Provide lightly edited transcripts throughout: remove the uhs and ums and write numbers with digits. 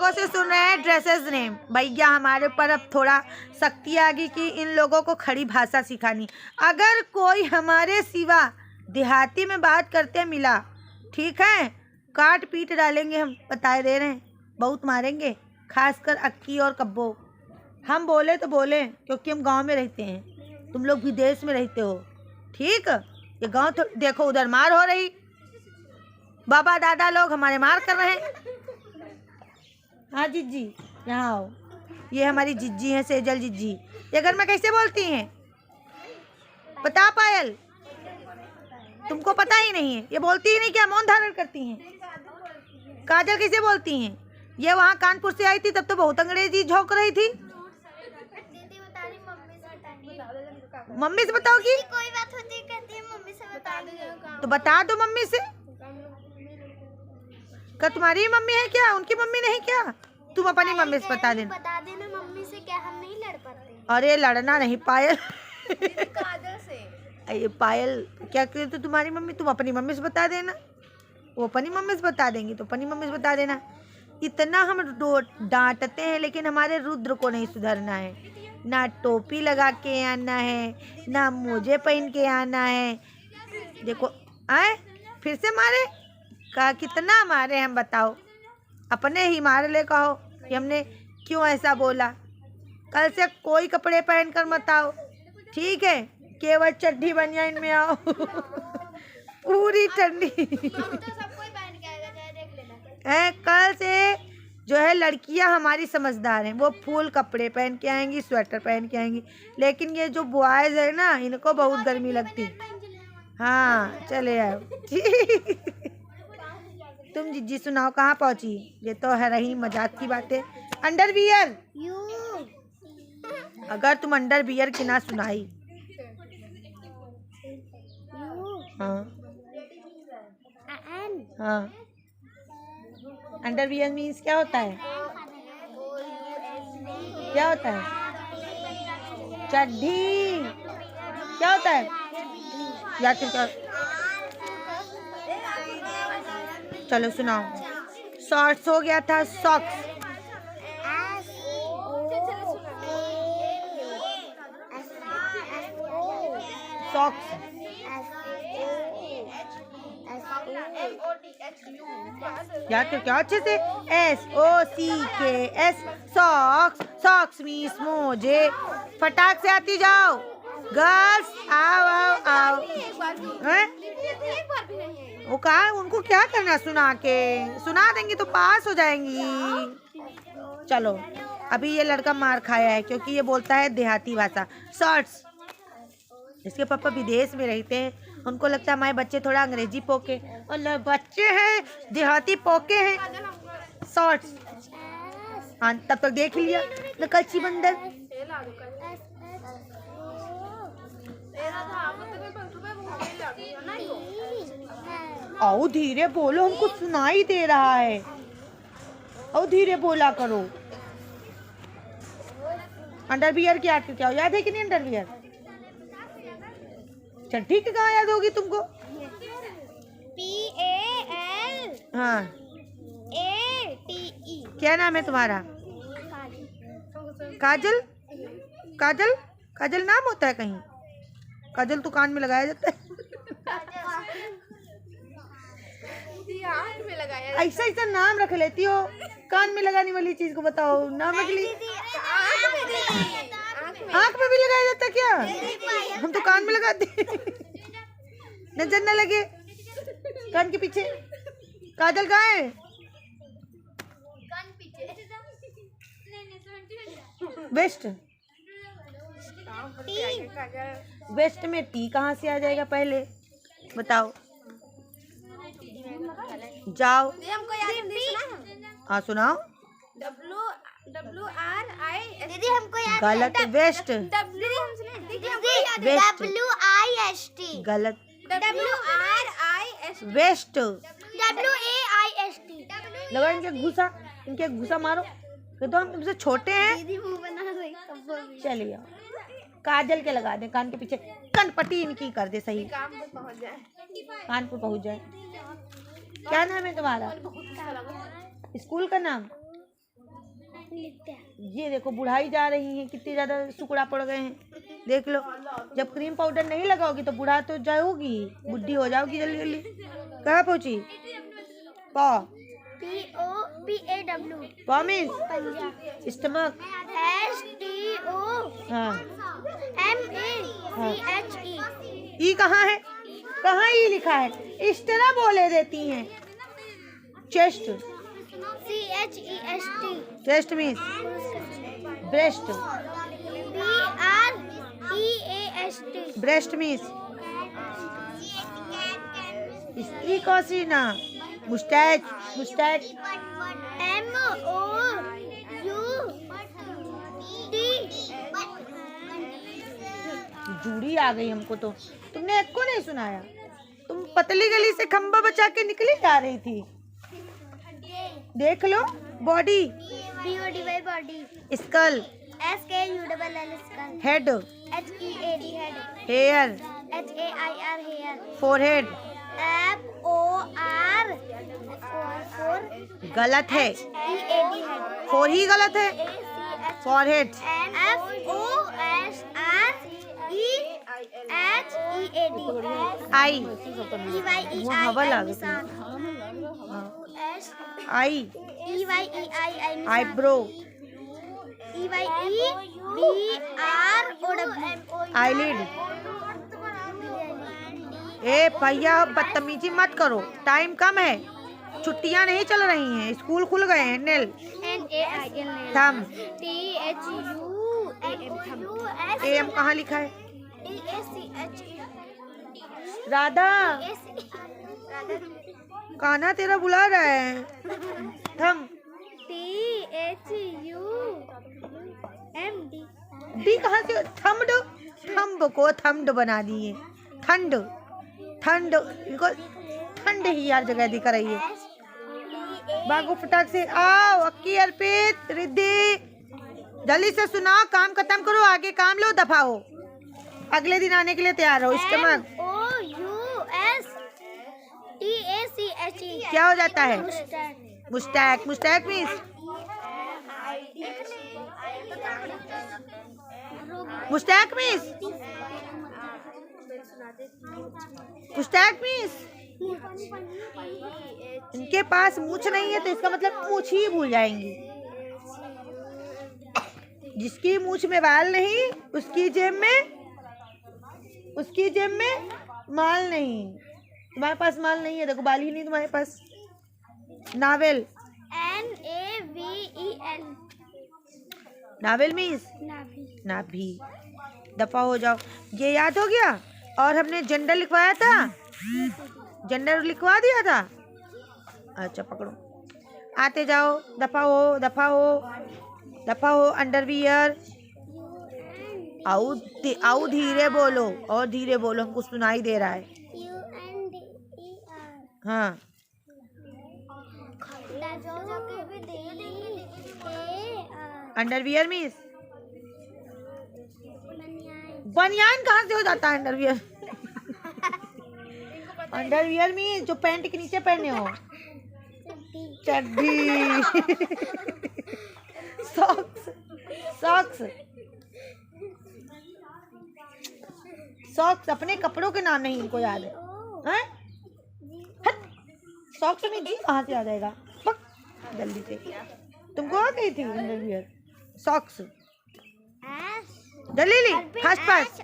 लोगों से सुन रहे हैं ड्रेसेस नेम। भैया हमारे ऊपर अब थोड़ा सख्ती आ गई कि इन लोगों को खड़ी भाषा सिखानी। अगर कोई हमारे सिवा देहाती में बात करते मिला, ठीक है, काट पीट डालेंगे हम, बताए दे रहे हैं, बहुत मारेंगे, खासकर अक्की और कब्बो। हम बोले तो बोले क्योंकि हम गांव में रहते हैं, तुम लोग विदेश में रहते हो, ठीक। ये गांव तो देखो, उधर मार हो रही, बाबा दादा लोग हमारे मार कर रहे हैं। हाँ जिज्जी, यहाँ आओ। ये हमारी जिज्जी हैं, सेजल जिज्जी। ये घर में कैसे बोलती हैं बता पायल? तुमको पता ही नहीं है, ये बोलती ही नहीं, क्या मौन धारण करती हैं। काजल कैसे बोलती हैं? ये वहाँ कानपुर से आई थी तब तो बहुत अंग्रेजी झोंक रही थी। मम्मी से बताओगी? कोई बात होती कहती है मम्मी से बता दो। तो बता दो मम्मी से। क्या तुम्हारी ही मम्मी है क्या? उनकी मम्मी नहीं क्या? तुम अपनी मम्मी से बता देना। बता देना मम्मी से, क्या हम नहीं लड़ पाते? अरे लड़ना नहीं पायल। काजल से। अरे पायल क्या कहते तो तुम्हारी मम्मी, तुम अपनी मम्मी से बता देना। वो अपनी मम्मी से बता देंगी तो अपनी मम्मी से बता देना। इतना हम डांटते हैं लेकिन हमारे रुद्र को नहीं सुधरना है। ना टोपी लगा के आना है, ना मोजे पहन के आना है। देखो आए फिर से मारे, कहा कितना मारे हम बताओ? अपने ही मार ले, कहो कि हमने क्यों ऐसा बोला। कल से कोई कपड़े पहन कर मत आओ, ठीक है, केवल चड्ढी बनियान में आओ। पूरी ठंडी है। कल से जो है लड़कियां हमारी समझदार हैं, वो फुल कपड़े पहन के आएंगी, स्वेटर पहन के आएंगी। लेकिन ये जो बॉयज है ना, इनको बहुत गर्मी लगती। हाँ चले आओ। तुम जिज्जी सुनाओ, कहाँ पहुंची? ये तो है रही मजाक की बातें। अंडरवियर, अगर तुम अंडरवियर की ना सुनाई। हाँ हाँ, अंडरवियर मीन्स क्या होता है? क्या होता है? चड्ढी। क्या होता है या फिर क्या? चलो सुनाओ। शॉर्ट्स हो गया था, सॉक्स। सॉक्स याद कर क्या अच्छे से। SOCKS, socks. सॉक्स मीन्स मोजे। फटाक से आती जाओ गर्ल्स, आओ आओ आओ। वो कहा उनको क्या करना, सुना के सुना देंगी तो पास हो जाएंगी। चलो अभी ये लड़का मार खाया है क्योंकि ये बोलता है देहाती भाषा, शॉर्ट्स। इसके पापा विदेश में रहते हैं, उनको लगता है हमारे बच्चे थोड़ा अंग्रेजी पोके, और बच्चे हैं देहाती पोके हैं, शॉर्ट्स। हाँ तब तक देख लिया नकलची बंदर। आओ धीरे बोलो, हमको सुनाई दे रहा है। आओ धीरे बोला करो। अंडरवियर की आखिर क्या हो, याद है कि नहीं अंडरवियर? चल ठीक है, कहाँ याद होगी तुमको? PAL हाँ ATE। क्या नाम है तुम्हारा? काजल। काजल, काजल नाम होता है कहीं? काजल तो कान में लगाया जाता है। ऐसा ऐसा नाम रख लेती हो, कान में लगाने वाली चीज को बताओ नाम रख ली। आँख में भी लगाया जाता क्या? हम तो कान में लगाते। नजर न लगे कान के पीछे। काजल कहाँ है? वेस्ट। वेस्ट में टी कहाँ से आ जाएगा पहले बताओ? जाओ। हाँ सुनाओ। WRI। दीदी हमको याद गलत। वेस्ट। WIST। गलत। WRIST। वेस्ट। WAIST। लगा इनके घुसा, इनके घुसा मारो। तो हम तुमसे छोटे हैं। दीदी मुंह बना रही। चलिए काजल के लगा दे कान के पीछे, कनपट्टी इनकी कर दे सही, कानपुर पहुंच जाए। क्या नाम है तुम्हारा? स्कूल का नाम? लिखते हैं। ये देखो बुढ़ाई जा रही है, कितने ज्यादा सुकड़ा पड़ गए हैं, देख लो। जब क्रीम पाउडर नहीं लगाओगी तो बुढ़ा तो जाओगी, बुढ़ी हो जाओगी जल्दी जल्दी। कहाँ पहुंची? पा POPAW पॉमिस पंजाब। स्टमक। हाँ STOMACHE ई कहाँ है? कहाँ ई लिखा है? इस तरह बोले देती हैं। Chest. CHEST chest means breast. BREAST breast means स्त्री कौसी ना। मुस्टैच। मुस्टैच MOUT जूड़ी आ गई हमको तो। तुमने एक को नहीं सुनाया? तुम पतली गली से खंबा बचा के निकली जा रही थी। देख लो body. BODY body. Skull. SKULL skull. Head. HEAD head. Hair. HAIR hair. Forehead. FOR गलत है, EAD हेड। फोर ही गलत है। फॉरहेड। FORHEAD आई। EYEI वो हवा लग गई। Eye. EYEI eyebrow. EYEBROW eyelid. ए भैया बदतमीजी मत करो, टाइम कम है, छुट्टियां नहीं चल रही हैं, स्कूल खुल गए हैं। नेल। NAIL थम। THUAM एम कहाँ लिखा है? TACHE राधा कान्हा तेरा बुला रहा है। थम। THUMD डी कहाँ से? थम्ड। थम्ब को थम्ड बना दिए। ठंड। ठंड इनको ठंड ही यार जगह दिख रही है। बागो फटाक से आओ। अक्की, अर्पित, रिद्धि जल्दी से सुनाओ, काम खत्म करो, आगे काम लो, दफा हो, अगले दिन आने के लिए तैयार हो। स्टमक। MOUSTACHE क्या हो जाता है? Moustache. Moustache means Moustache means Moustache means इनके पास मूछ नहीं है तो इसका मतलब मूछ ही भूल जाएंगी। जिसकी मूछ में बाल नहीं उसकी जेब में माल नहीं। तुम्हारे पास माल नहीं है, देखो बाल ही नहीं तुम्हारे पास। नावेल। NAVEL नावेल मीन्स नाभि। दफा हो जाओ। ये याद हो गया। और हमने जेंडर लिखवाया था, जेंडर लिखवा दिया था। अच्छा पकड़ो, आते जाओ, दफा हो, दफा हो, दफा हो। अंडरवियर। आओ धीरे बोलो, और धीरे बोलो, हमको सुनाई दे रहा है। हाँ अंडरवियर मीन्स बनियान। कहाँ से हो जाता है अंडरवियर? अंडरवियर मीन्स जो पैंट के नीचे पहने हो। चड्डी। सॉक्स। सॉक्स। सॉक्स अपने कपड़ों के नाम नहीं इनको याद है, हैं? सॉक्स में जी कहाँ से आ जाएगा? पक जल्दी से। तुमको आ गई थी अंडरवियर। सॉक्स जल्दी ली, फास्ट फास्ट।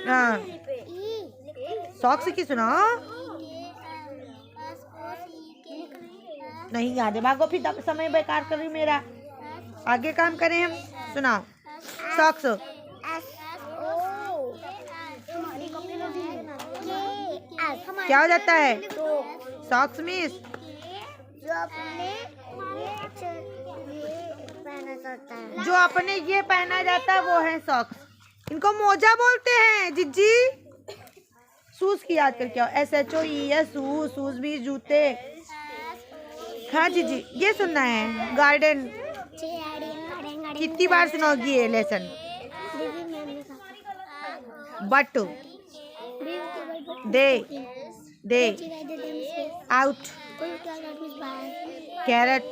हाँ सॉक्स की सुना नहीं याद है, भागो फिर समय बेकार कर रही मेरा। आगे काम करें हम, सुनाओ। सॉक्स। क्या हो जाता है? सॉक्स मिस जो अपने ये पहना जाता है वो है सॉक्स। इनको मोजा बोलते हैं जिज्जी। शूज की याद करके आओ। SHOES shoes. शूज भी जूते। हाँ जीजी ये सुनना है। गार्डन। कितनी बार सुनाओगी ये lesson? But. They. Out. Carrot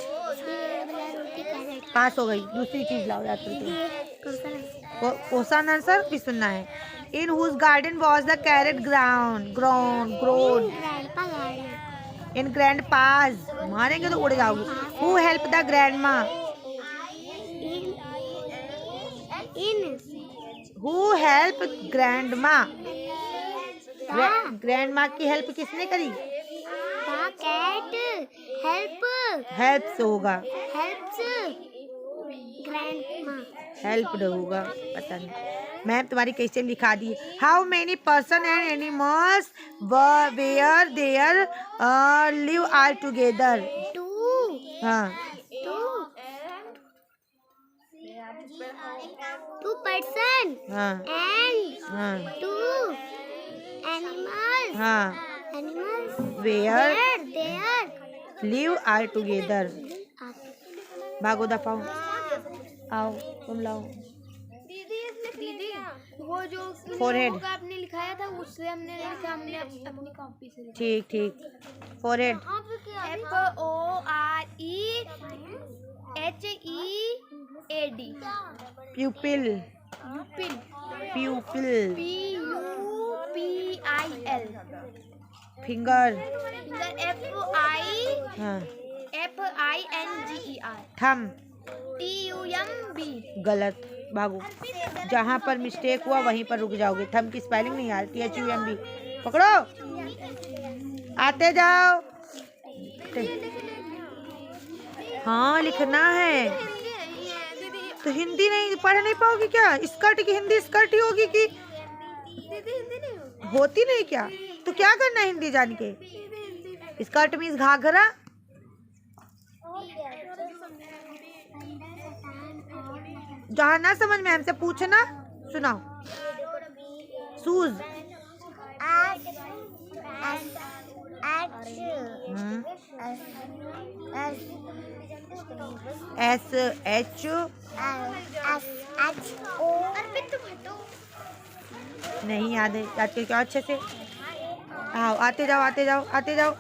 रोटी कैरेट पास हो गई। दूसरी चीज लाओ याद करके। क्वेश्चन आंसर भी सुनना है। In whose garden was the carrot grown grandpa garden in grandpa's मारेंगे तो उड़ जाओगे। Who help the grandma in who help grandma grandma की हेल्प किसने करी? द कैट हेल्प से होगा हेल्प्स ग्रैंडमा हेल्प्ड होगा पता नहीं। मैम तुम्हारी कैसे लिखा दी। How many person and animals where there live all together? Two हाँ टू पर्सन हाँ एंड हाँ टू एनिमल्स हाँ where where there live all together. भागो दफाओ आओ तुम लाओ। दीदी वो जो Forehead. का आपने लिखाया था उससे हमने लिखा हमने अपनी कॉपी से लिखा। ठीक ठीक फोरहेड FOREHEAD प्यूपिल प्यूपिल PUPIL फिंगर हाँ FINGER थम TUMB गलत भागो। जहाँ पर मिस्टेक हुआ वहीं पर रुक जाओगे। थम की स्पेलिंग नहीं यार THUMB पकड़ो आते जाओ। हाँ लिखना है तो हिंदी नहीं पढ़ नहीं पाओगी क्या? स्कर्ट की हिंदी स्कर्ट ही होगी कि होती नहीं क्या? तो क्या करना है हिंदी जान के? स्कर्ट मीन्स घाघरा। जहाँ ना समझ में हमसे पूछना। सुनाओ शूज SH नहीं याद है याद करके अच्छे से। आओ आते जाओ आते जाओ आते जाओ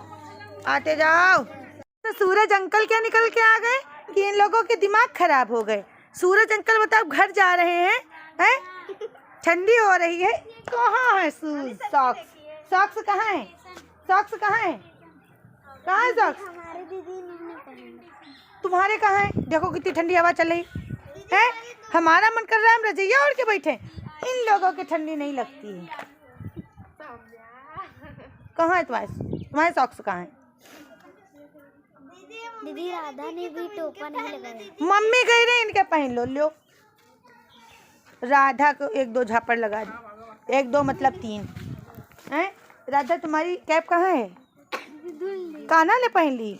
आते जाओ। तो सूरज अंकल क्या निकल के आ गए कि इन लोगों के दिमाग खराब हो गए। सूरज अंकल बताओ घर जा रहे हैं ठंडी हो रही है। कहाँ है शूज सॉक्स कहाँ है? सॉक्स कहाँ है? कहाँ है सॉक्स? तुम्हारे कहाँ है? देखो कितनी ठंडी हवा चल रही है। हमारा मन कर रहा है हम रजैया ओढ़ के बैठे। इन लोगों की ठंडी नहीं लगती है। कहाँ है तुम्हारे सॉक्स कहाँ है? दीदी राधा ने भी टोपा नहीं लगाया। मम्मी कह रही इनके पहन लो। राधा को एक दो झापड़ लगा दी। एक दो मतलब तीन हैं। राधा तुम्हारी कैप कहाँ है? कान्हा ने पहन ली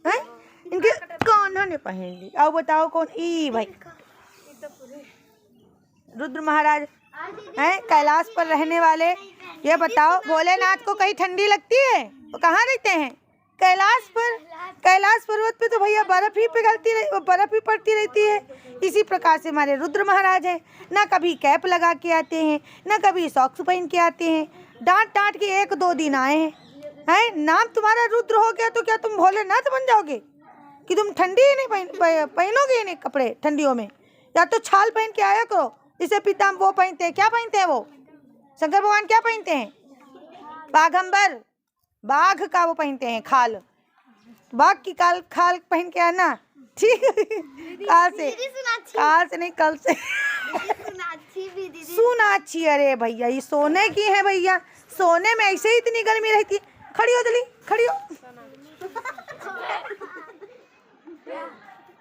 हैं? इनके कान्हा ने पहन ली। अब बताओ कौन? ई भाई रुद्र महाराज हैं कैलाश पर रहने वाले। ये बताओ भोलेनाथ को कहीं ठंडी लगती है? वो कहाँ रहते हैं? कैलाश पर। कैलाश पर्वत पे तो भैया बर्फ ही बर्फ ही पड़ती रहती है। इसी प्रकार से हमारे रुद्र महाराज हैं। ना कभी कैप लगा के आते हैं ना कभी सॉक्स पहन के आते हैं। डांट के एक दो दिन आए हैं। नाम तुम्हारा रुद्र हो गया तो क्या तुम भोलेनाथ बन जाओगे कि तुम ठंडी ही नहीं पहनोगे नहीं कपड़े ठंडियों में? या तो छाल पहन के आया करो। इसे पिता वो पहनते हैं। क्या पहनते हैं वो? शंकर भगवान क्या पहनते हैं? बाघंबर बाघ का वो पहनते हैं खाल। बाघ की खाल पहन के आना ठीक काल से नहीं कल से। सोनाक्षी अरे भैया ये सोने की है भैया। सोने में ऐसे ही इतनी गर्मी रहती। खड़ी हो जल्दी खड़ी हो।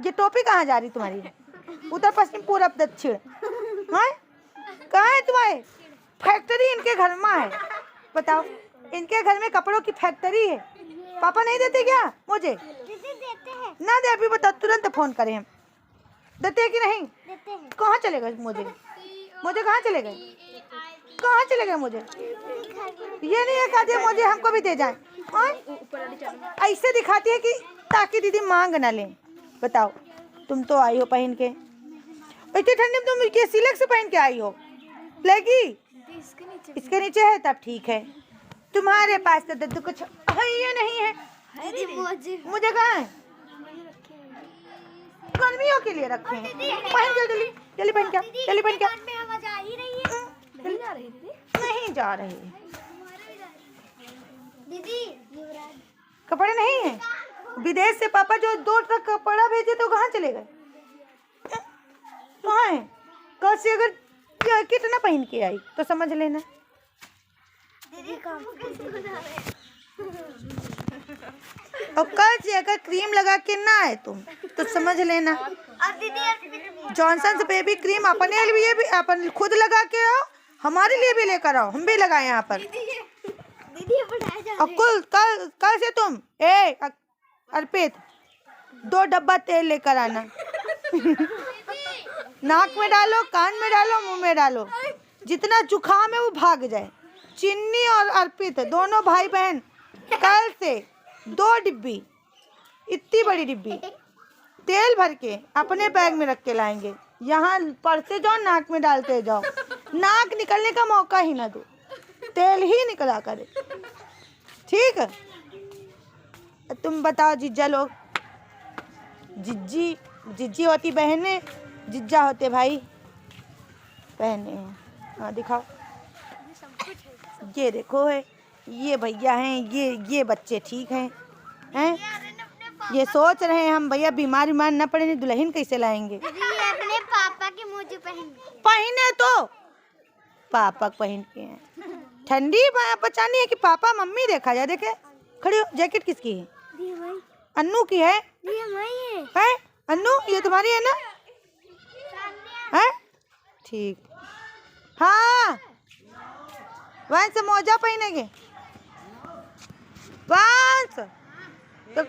ये टोपी कहाँ जा रही तुम्हारी? उत्तर पश्चिम पूरब दक्षिण है। कहाँ है तुम्हारे? फैक्ट्री इनके घर में है। बताओ इनके घर में कपड़ों की फैक्ट्री है। पापा नहीं देते क्या मुझे? देते हैं। ना दे अभी बताओ तुरंत फोन करें हम। देते हैं कि नहीं? देते हैं। कहाँ चले गए मुझे कहाँ चले गए? कहाँ चले गए मुझे? ये नहीं है कहते मुझे हमको भी दे जाए। ऐसे दिखाती है कि ताकि दीदी मांग ना लें। बताओ तुम तो आई हो पहन के इतनी ठंडी में। तुम ये सिलेक्स पहन के आई हो लेगी इसके नीचे है तब ठीक है। तुम्हारे पास तो दद्दू कुछ ये नहीं है। दीदी मुझे मुझे कहाँ है? गर्मियों के लिए रखे हैं। पहन के जल्दी जल्दी पहन के जल्दी पहन के। आवाज आ ही रही है। नहीं जा रही दीदी। नहीं जा रहे, दीदी युवराज कपड़े नहीं है। विदेश से पापा जो 2 ट्रक कपड़ा भेजे तो कहाँ चले गए? कहाँ है? कल से अगर जैकेट ना पहन के आई तो समझ लेना। दीदी काम और कल से अगर क्रीम लगा के ना आए तुम तो समझ लेना। और दीदी जॉनसन बेबी क्रीम अपने लिए भी अपन खुद लगा के आओ, हमारे लिए भी लेकर आओ, हम भी लगाए यहाँ पर। दीदी बढ़ाया जा और कल से तुम अर्पित 2 डब्बा तेल लेकर आना। नाक में डालो, कान में डालो, मुंह में डालो, जितना जुकाम है वो भाग जाए। चिन्नी और अर्पित दोनों भाई बहन कल से 2 डिब्बी, इतनी बड़ी डिब्बी तेल भर के अपने बैग में रख के लाएंगे। यहाँ पढ़ते जाओ, नाक में डालते जाओ, नाक निकलने का मौका ही ना दो, तेल ही निकला करे। ठीक है? तुम बताओ जीजा लोग। जिज्जी होती बहनें, जिज्जा होते भाई बहनें हैं। हाँ दिखाओ, ये देखो है, ये भैया हैं, ये बच्चे ठीक हैं ये सोच रहे हैं हम भैया बीमार ना पड़े, नहीं दुल्हन कैसे लाएंगे। ये अपने पापा के मुझे पहने तो पापा पहन के हैं। ठंडी बचानी है कि पापा मम्मी देखा जाए। देखे खड़ी हो। जैकेट किसकी है? अन्नू की है। है अन्नू, ये तुम्हारी है ना? है ठीक। हाँ वहाँ से मोजा पहनेंगे वहाँ तो